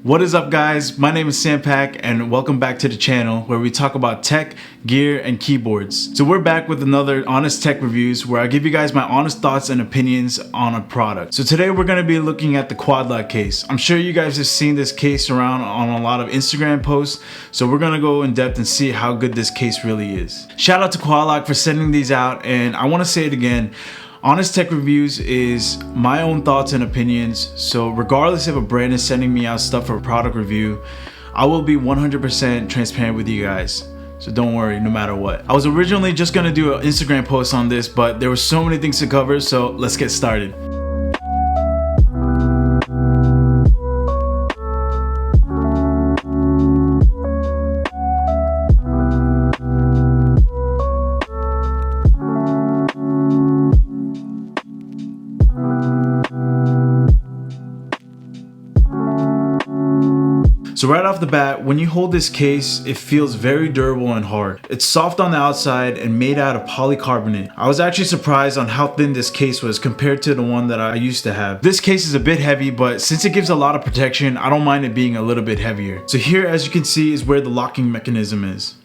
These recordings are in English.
What is up, guys? My name is Sampak and welcome back to the channel where we talk about tech, gear, and keyboards. So we're back with another Honest Tech Reviews where I give you guys my honest thoughts and opinions on a product. So today we're going to be looking at the Quad-Lock case. I'm sure you guys have seen this case around on a lot of Instagram posts, so we're going to go in depth and see how good this case really is. Shout out to Quad-Lock for sending these out, and I want to say it again. Honest Tech Reviews is my own thoughts and opinions, so regardless if a brand is sending me out stuff for a product review, I will be 100% transparent with you guys. So don't worry, no matter what. I was originally just gonna do an Instagram post on this, but there were so many things to cover, so let's get started. So right off the bat, when you hold this case, it feels very durable and hard. It's soft on the outside and made out of polycarbonate. I was actually surprised on how thin this case was compared to the one that I used to have. This case is a bit heavy, but since it gives a lot of protection, I don't mind it being a little bit heavier. So here, as you can see, is where the locking mechanism is.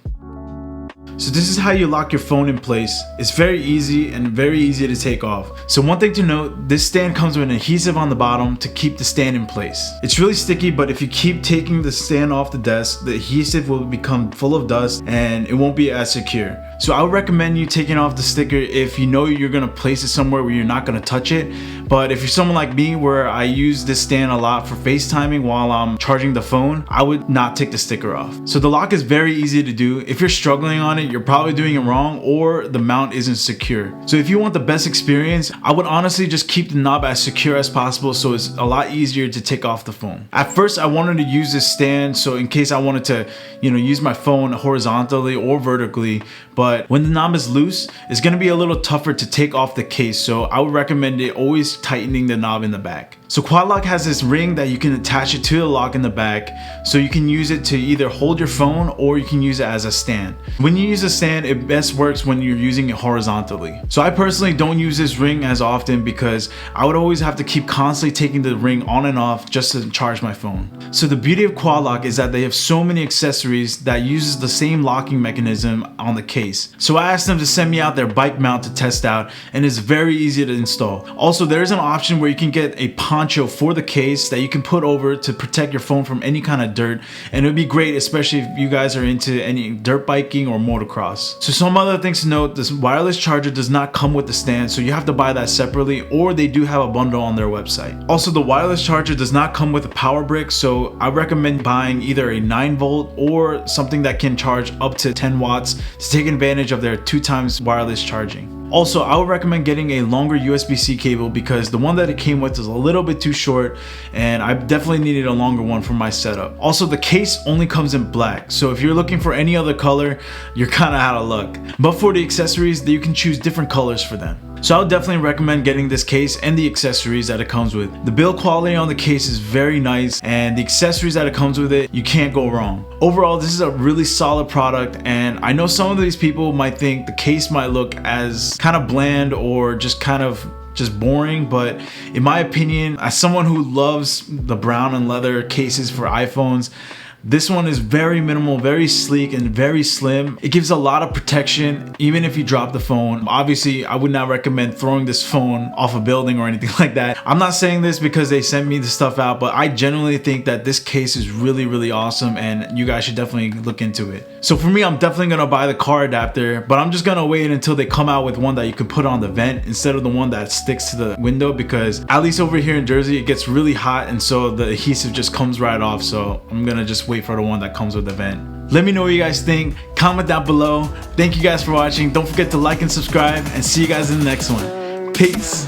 So this is how you lock your phone in place. It's very easy and very easy to take off. So one thing to note, this stand comes with an adhesive on the bottom to keep the stand in place. It's really sticky, but if you keep taking the stand off the desk, the adhesive will become full of dust and it won't be as secure. So I would recommend you taking off the sticker if you know you're gonna place it somewhere where you're not gonna touch it. But if you're someone like me where I use this stand a lot for FaceTiming while I'm charging the phone, I would not take the sticker off. So the lock is very easy to do. If you're struggling on it, you're probably doing it wrong or the mount isn't secure. So if you want the best experience, I would honestly just keep the knob as secure as possible so it's a lot easier to take off the phone. At first I wanted to use this stand so in case I wanted to, use my phone horizontally or vertically, but when the knob is loose, it's gonna be a little tougher to take off the case, so I would recommend it always tightening the knob in the back. So Quad-Lock has this ring that you can attach it to the lock in the back, so you can use it to either hold your phone or you can use it as a stand. When you use a stand, it best works when you're using it horizontally. So I personally don't use this ring as often because I would always have to keep constantly taking the ring on and off just to charge my phone. So the beauty of Quad-Lock is that they have so many accessories that uses the same locking mechanism on the case. So I asked them to send me out their bike mount to test out, and it's very easy to install. Also, there is an option where you can get a poncho for the case that you can put over to protect your phone from any kind of dirt, and it would be great especially if you guys are into any dirt biking or motocross. So some other things to note, this wireless charger does not come with the stand, so you have to buy that separately, or they do have a bundle on their website. Also, the wireless charger does not come with a power brick, so I recommend buying either a 9-volt or something that can charge up to 10 watts to take advantage of their 2x wireless charging. Also, I would recommend getting a longer USB-C cable because the one that it came with is a little bit too short and I definitely needed a longer one for my setup. Also, the case only comes in black, so if you're looking for any other color, you're kind of out of luck. But for the accessories, you can choose different colors for them. So I would definitely recommend getting this case and the accessories that it comes with. The build quality on the case is very nice and the accessories that it comes with it, you can't go wrong. Overall, this is a really solid product, and I know some of these people might think the case might look as kind of bland or just boring, but in my opinion, as someone who loves the brown and leather cases for iPhones, this one is very minimal, very sleek, and very slim. It gives a lot of protection even if you drop the phone. Obviously, I would not recommend throwing this phone off a building or anything like that. I'm not saying this because they sent me the stuff out, but I genuinely think that this case is really, really awesome and you guys should definitely look into it. So for me, I'm definitely gonna buy the car adapter, but I'm just gonna wait until they come out with one that you can put on the vent instead of the one that sticks to the window, because at least over here in Jersey, it gets really hot and so the adhesive just comes right off. So I'm gonna just wait for the one that comes with the vent. Let me know what you guys think. Comment down below. Thank you guys for watching. Don't forget to like and subscribe, and see you guys in the next one. Peace.